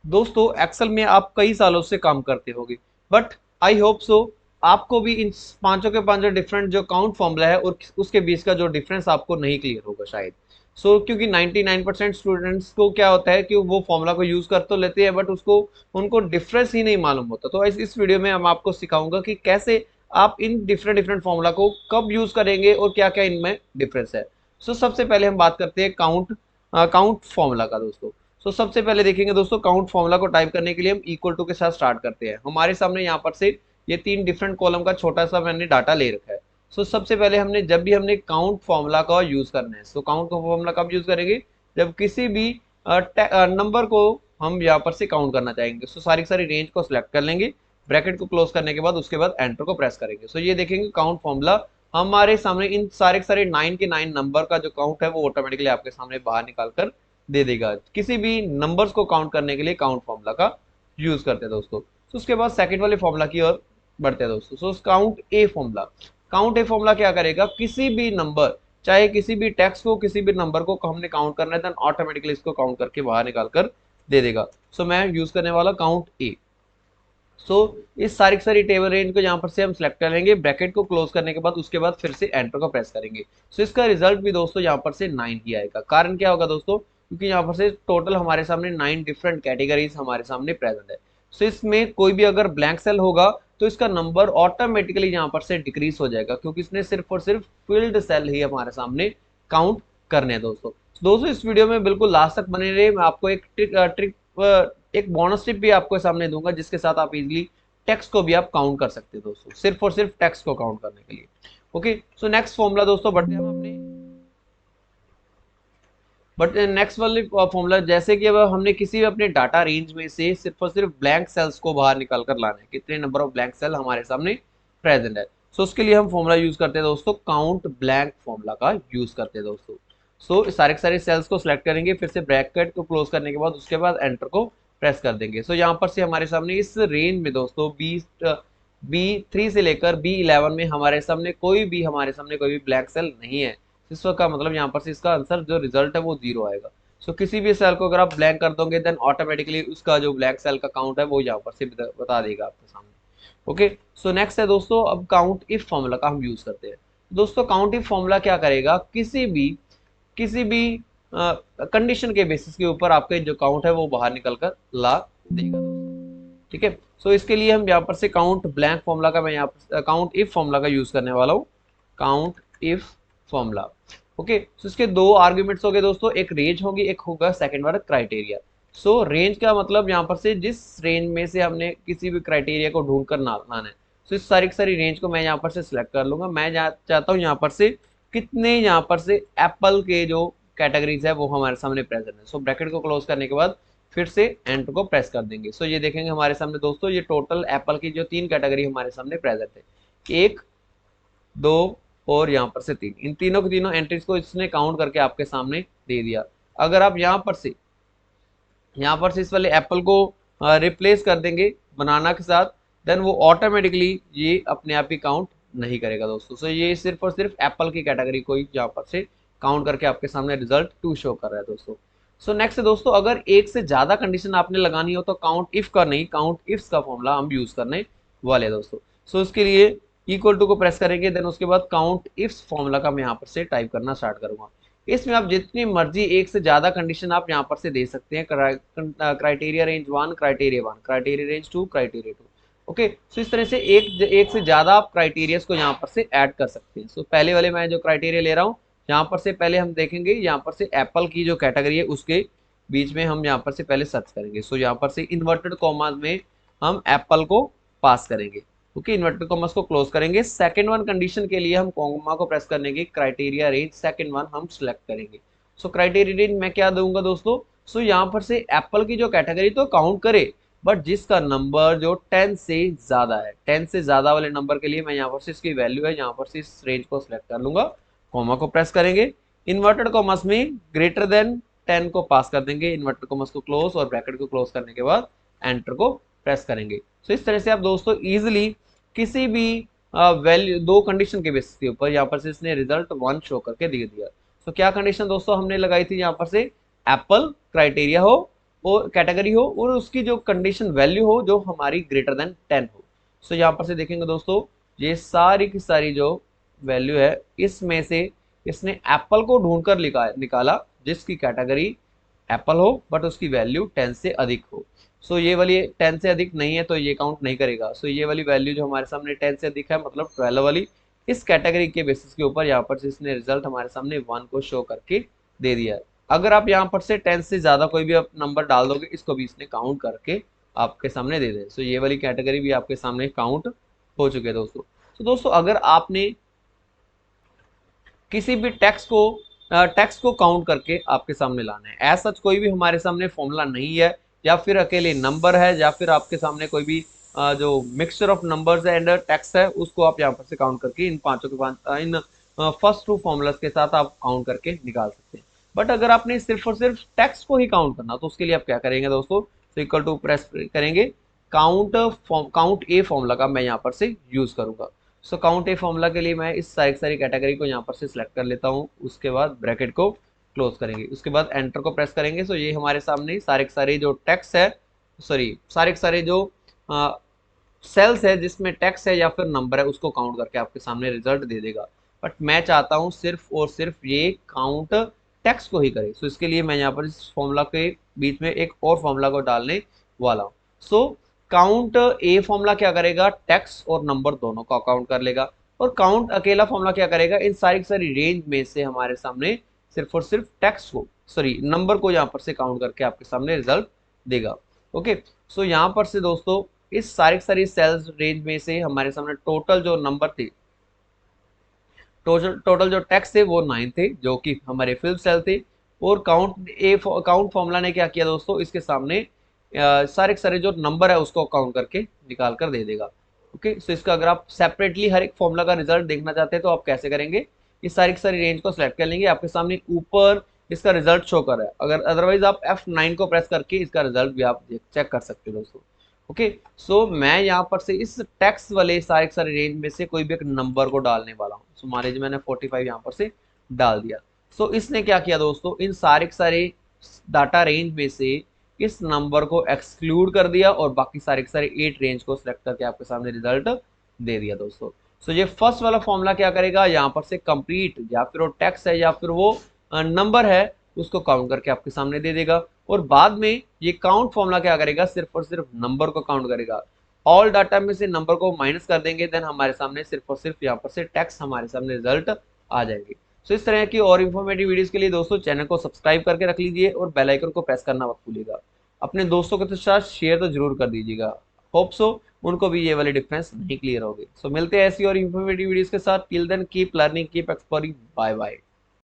दोस्तों एक्सेल में आप कई सालों से काम करते होंगे, बट आई होप सो आपको भी इन पांचों के पांचों डिफरेंट जो काउंट फॉर्मूला है और उसके बीच का जो डिफरेंस आपको नहीं क्लियर होगा शायद। क्योंकि 99% स्टूडेंट्स को क्या होता है कि वो फॉर्मूला को यूज कर तो लेते हैं, बट उसको उनको डिफरेंस ही नहीं मालूम होता। तो इस वीडियो में हम आपको सिखाऊंगा कि कैसे आप इन डिफरेंट डिफरेंट फॉर्मूला को कब यूज करेंगे और क्या क्या इनमें डिफरेंस है। सबसे पहले हम बात करते हैं काउंट फॉर्मूला का दोस्तों। सबसे पहले देखेंगे दोस्तों, काउंट फॉर्मूला को टाइप करने के लिए हम इक्वल टू के साथ स्टार्ट करते हैं। हमारे सामने यहाँ पर से ये तीन डिफरेंट कॉलम का छोटा सा मैंने डाटा ले रखा है। सबसे पहले हमने जब भी हमने काउंट फॉर्मूला का यूज करना है, काउंट का फॉर्मूला कब यूज करेंगे, जब किसी भी नंबर को हम यहाँ पर से काउंट करना चाहेंगे। सारी सारी रेंज को सिलेक्ट कर लेंगे, ब्रैकेट को क्लोज करने के बाद उसके बाद एंटर को प्रेस करेंगे। ये देखेंगे काउंट फॉर्मूला हमारे सामने इन सारे सारे 9 के 9 नंबर का जो काउंट है वो ऑटोमेटिकली आपके सामने बाहर निकाल कर दे देगा। किसी भी नंबर्स को काउंट करने के लिए काउंट फॉर्मूला का यूज करते हैं दोस्तों। उसके बाद सेकंड वाले फॉर्मूला की ओर बढ़ते हैं दोस्तों। काउंट ए फॉर्मूला क्या करेगा, किसी भी नंबर, चाहे किसी भी टेक्स्ट को, किसी भी नंबर को हमने काउंट करना है, देन ऑटोमेटिकली इसको काउंट करके बाहर निकाल कर दे देगा। मैं यूज करने वाला काउंट ए। इस सारी सारी टेबल रेंज को यहाँ पर से हम सिलेक्ट करेंगे, ब्रैकेट को क्लोज करने के बाद उसके बाद फिर से एंटर को प्रेस करेंगे। इसका रिजल्ट भी दोस्तों यहाँ पर से 9 ही आएगा। कारण क्या होगा दोस्तों, क्योंकि यहाँ पर से टोटल हमारे सामने 9 डिफरेंट कैटेगरीज हमारे सामने प्रेजेंट है। इसमें कोई भी अगर ब्लैंक सेल होगा तो इसका नंबर ऑटोमेटिकली यहाँ पर से डिक्रीज हो जाएगा, क्योंकि इसने सिर्फ और सिर्फ फील्ड सेल ही हमारे सामने काउंट करने हैं दोस्तों इस वीडियो में बिल्कुल लास्ट तक बने रहे। मैं आपको एक ट्रिक एक बोनस टिप भी आपको सामने दूंगा, जिसके साथ आप इजीली टेक्स्ट को भी आप काउंट कर सकते हैं दोस्तों, सिर्फ और सिर्फ टेक्स्ट को काउंट करने के लिए। ओके, नेक्स्ट फॉर्मूला दोस्तों बढ़ते हैं अपने नेक्स्ट वाले फॉर्मूला। जैसे कि अब हमने किसी भी अपने डाटा रेंज में से सिर्फ और सिर्फ ब्लैंक सेल्स को बाहर निकाल कर लाना है, कितने नंबर ऑफ ब्लैंक सेल हमारे सामने प्रेजेंट है। उसके लिए हम फॉर्मूला यूज करते हैं दोस्तों, काउंट ब्लैंक फॉर्मूला का यूज करते हैं दोस्तों। सारे सारे सेल्स को सिलेक्ट करेंगे, फिर से ब्रैकेट को क्लोज करने के बाद उसके बाद एंटर को प्रेस कर देंगे। यहाँ पर से हमारे सामने इस रेंज में दोस्तों B3 से लेकर B11 में हमारे सामने कोई भी ब्लैंक सेल नहीं है। इस का मतलब यहाँ पर से इसका आंसर जो रिजल्ट है वो 0 आएगा। किसी भी सेल को अगर आप ब्लैंक कर दोगे, देन ऑटोमेटिकली उसका जो ब्लैंक सेल का काउंट है वो यहाँ पर से बता देगा आपके सामने। ओके, नेक्स्ट है दोस्तों, अब काउंट इफ फॉर्मूला का हम यूज करते हैं। दोस्तों काउंट इफ फॉर्मूला क्या करेगा, किसी भी कंडीशन के बेसिस के ऊपर आपका जो काउंट है वो बाहर निकल कर ला देगा दोस्तों। ठीक है, इसके लिए हम यहाँ पर से काउंट ब्लैंक फॉर्मूला का, मैं यहाँ पर काउंट इफ फॉर्मूला का यूज करने वाला हूँ, काउंट इफ फॉर्मूला। ओके, इसके दो आर्ग्यूमेंट्स हो गए दोस्तों, एक रेंज होगी, एक होगा सेकंड वाला क्राइटेरिया। रेंज का मतलब यहाँ पर से जिस रेंज में से हमने किसी भी क्राइटेरिया को ढूंढ कर लाना है। इस सारी सारी रेंज को मैं यहाँ पर से सिलेक्ट कर लूंगा। मैं चाहता हूँ यहाँ पर से कितने यहाँ पर से एप्पल के जो कैटेगरीज है वो हमारे सामने प्रेजेंट है। ब्रैकेट को क्लोज करने के बाद फिर से एंटर को प्रेस कर देंगे। ये देखेंगे हमारे सामने दोस्तों, ये टोटल एप्पल की जो 3 कैटेगरी हमारे सामने प्रेजेंट है, 1, 2 और यहाँ पर से 3। इन तीनों की तीनों एंट्रीज को इसने काउंट करके आपके सामने दे दिया। अगर आप यहाँ पर से इस वाले एप्पल को रिप्लेस कर देंगे बनाना के साथ, देन वो ऑटोमेटिकली ये अपने आप ही काउंट नहीं करेगा दोस्तों। ये सिर्फ और सिर्फ एप्पल की कैटेगरी को ही यहाँ पर से काउंट करके आपके सामने रिजल्ट 2 शो कर रहा है दोस्तों। नेक्स्ट है दोस्तों, अगर एक से ज्यादा कंडीशन आपने लगानी हो तो काउंट इफ का नहीं, काउंट इफ्स का फॉर्मूला हम यूज करने वाले दोस्तों। उसके लिए इक्वल टू को प्रेस करेंगे, देन उसके बाद काउंट इफ्स फॉर्मूला का मैं यहाँ पर से टाइप करना स्टार्ट करूंगा। इसमें आप जितनी मर्जी एक से ज्यादा कंडीशन आप यहाँ पर से दे सकते हैं, criteria range 1, criteria 1, criteria range 2, criteria 2। Okay, इस तरह से एक से ज्यादा आप क्राइटेरिया को यहाँ पर से ऐड कर सकते हैं। पहले वाले मैं जो क्राइटेरिया ले रहा हूँ, यहाँ पर से पहले हम देखेंगे, यहाँ पर से एप्पल की जो कैटेगरी है उसके बीच में हम यहाँ पर से पहले सर्च करेंगे। यहाँ पर से इन्वर्टेड कॉमा में हम एप्पल को पास करेंगे। ओके, इन्वर्टेड कॉमर्स को क्लोज करेंगे। सेकंड वन कंडीशन के लिए हम कॉमा को प्रेस करने के क्राइटेरिया रेंज सेकंड वन हम सिलेक्ट करेंगे। क्राइटेरिया रेंज मैं क्या दूंगा दोस्तों, यहाँ पर से एप्पल की जो कैटेगरी तो काउंट करे, बट जिसका नंबर जो 10 से ज्यादा है, 10 से ज्यादा वाले नंबर के लिए मैं यहाँ पर से इसकी वैल्यू है, यहाँ पर से इस रेंज को सिलेक्ट कर लूंगा, कॉमा को प्रेस करेंगे, इन्वर्टेड कॉमर्स में ग्रेटर देन 10 को पास कर देंगे, इन्वर्टेड कॉमर्स को क्लोज और ब्रैकेट को क्लोज करने के बाद एंटर को प्रेस करेंगे। इस तरह से आप दोस्तों इजिली किसी भी वैल्यू, दो कंडीशन के बेसिस के ऊपर यहाँ पर से इसने रिजल्ट 1 शो करके दे दिया। क्या कंडीशन दोस्तों हमने लगाई थी, यहाँ पर से एप्पल क्राइटेरिया हो और कैटेगरी हो और उसकी जो कंडीशन वैल्यू हो जो हमारी ग्रेटर देन 10 हो। सो यहाँ पर से देखेंगे दोस्तों, ये सारी की सारी जो वैल्यू है इसमें से इसने एप्पल को ढूंढ कर निकाला जिसकी कैटेगरी एप्पल हो बट उसकी वैल्यू 10 से अधिक हो। सो ये वाली 10 से अधिक नहीं है तो ये काउंट नहीं करेगा। सो ये वाली वैल्यू जो हमारे सामने 10 से अधिक है मतलब 12 वाली, इस कैटेगरी के बेसिस के ऊपर यहाँ पर से इसने रिजल्ट हमारे सामने 1 को शो करके दे दिया है। अगर आप यहाँ पर से 10 से ज्यादा कोई भी आप नंबर डाल दोगे इसको भी इसने काउंट करके आपके सामने दे दे। सो ये वाली कैटेगरी भी आपके सामने काउंट हो चुके हैं दोस्तों। तो दोस्तों अगर आपने किसी भी टैक्स को काउंट करके आपके सामने लाना है, ऐसा सच कोई भी हमारे सामने फॉर्मूला नहीं है या फिर अकेले नंबर है या फिर आपके सामने कोई भी जो मिक्सचर ऑफ नंबर्स है एंड टैक्स है उसको आप यहाँ पर से काउंट करके इन पांचों के पांच इन फर्स्ट टू फॉर्मूलाज के साथ आप काउंट करके निकाल सकते हैं। बट अगर आपने सिर्फ और सिर्फ टैक्स को ही काउंट करना तो उसके लिए आप क्या करेंगे दोस्तों, तो इक्वल टू प्रेस करेंगे काउंट ए फॉर्मूला का मैं यहाँ पर से यूज करूंगा। सो काउंट ए फॉर्मूला के लिए मैं इस सारी कैटेगरी को यहाँ पर से सिलेक्ट कर लेता हूँ, उसके बाद ब्रैकेट को क्लोज करेंगे, उसके बाद एंटर को प्रेस करेंगे। सो ये हमारे सामने सारे के सारे जो टैक्स है, सॉरी सारे के सारे जो सेल्स है जिसमें टैक्स है या फिर नंबर है उसको काउंट करके आपके सामने रिजल्ट दे देगा। बट मैं चाहता हूँ सिर्फ और सिर्फ ये काउंट टैक्स को ही करे। सो इसके लिए मैं यहाँ पर इस फॉर्मूला के बीच में एक और फॉर्मूला को डालने वाला हूँ। सो काउंट ए फॉर्मूला क्या करेगा, टैक्स और नंबर दोनों का काउंट कर लेगा, और काउंट अकेला फॉर्मूला क्या करेगा, इन सारी की सारी रेंज में से हमारे सामने सिर्फ और सिर्फ टैक्स को सॉरी नंबर को यहाँ पर से काउंट करके आपके सामने रिजल्ट देगा। ओके, सो यहाँ पर से दोस्तों इस सारी सेल्स रेंज में से हमारे सामने टोटल जो नंबर थे, टोटल जो टैक्स थे वो 9 थे जो कि हमारे फिल्म सेल थे। और काउंट फॉर्मूला ने क्या किया दोस्तों, इसके सामने सारे के सारे जो नंबर है उसको काउंट करके निकाल कर दे देगा। ओके, सो इसका अगर आप सेपरेटली हर एक फॉर्मूला का रिजल्ट देखना चाहते हैं तो आप कैसे करेंगे, इस सारी की सारी रेंज को सिलेक्ट कर लेंगे, आपके सामने ऊपर इसका रिजल्ट शो कर रहा है। अगर अदरवाइज आप F9 को प्रेस करके इसका रिजल्ट भी आप चेक कर सकते हो दोस्तों। ओके, सो मैं यहाँ पर से इस टैक्स वाले सारे के सारे रेंज में से कोई भी एक नंबर को डालने वाला हूँ। सो मान लीजिए मैंने 45 यहाँ पर से डाल दिया। सो इसने क्या किया दोस्तों, इन सारे के सारे डाटा रेंज में से इस नंबर को एक्सक्लूड कर दिया और बाकी सारे के सारे 8 रेंज को सिलेक्ट करके आपके सामने रिजल्ट दे दिया दोस्तों। सो ये फर्स्ट वाला फॉर्मूला क्या करेगा, यहाँ पर से कंप्लीट या फिर वो टैक्स है या फिर वो नंबर है उसको काउंट करके आपके सामने दे देगा। और बाद में ये काउंट फॉर्मूला क्या करेगा, सिर्फ और सिर्फ नंबर को काउंट करेगा। ऑल डाटा में से नंबर को माइनस कर देंगे, देन हमारे सामने सिर्फ और सिर्फ यहाँ पर से टैक्स हमारे सामने रिजल्ट आ जाएंगे। सो इस तरह की और इन्फॉर्मेटिव वीडियोस के लिए दोस्तों चैनल को सब्सक्राइब करके रख लीजिए और बेल आइकन को प्रेस करना मत भूलिएगा। अपने दोस्तों के साथ शेयर तो जरूर कर दीजिएगा, होप सो उनको भी ये वाले डिफरेंस नहीं क्लियर होगी। सो मिलते हैं ऐसी और इन्फॉर्मेटिव वीडियोस के साथ। Till then keep learning, keep exploring, bye bye.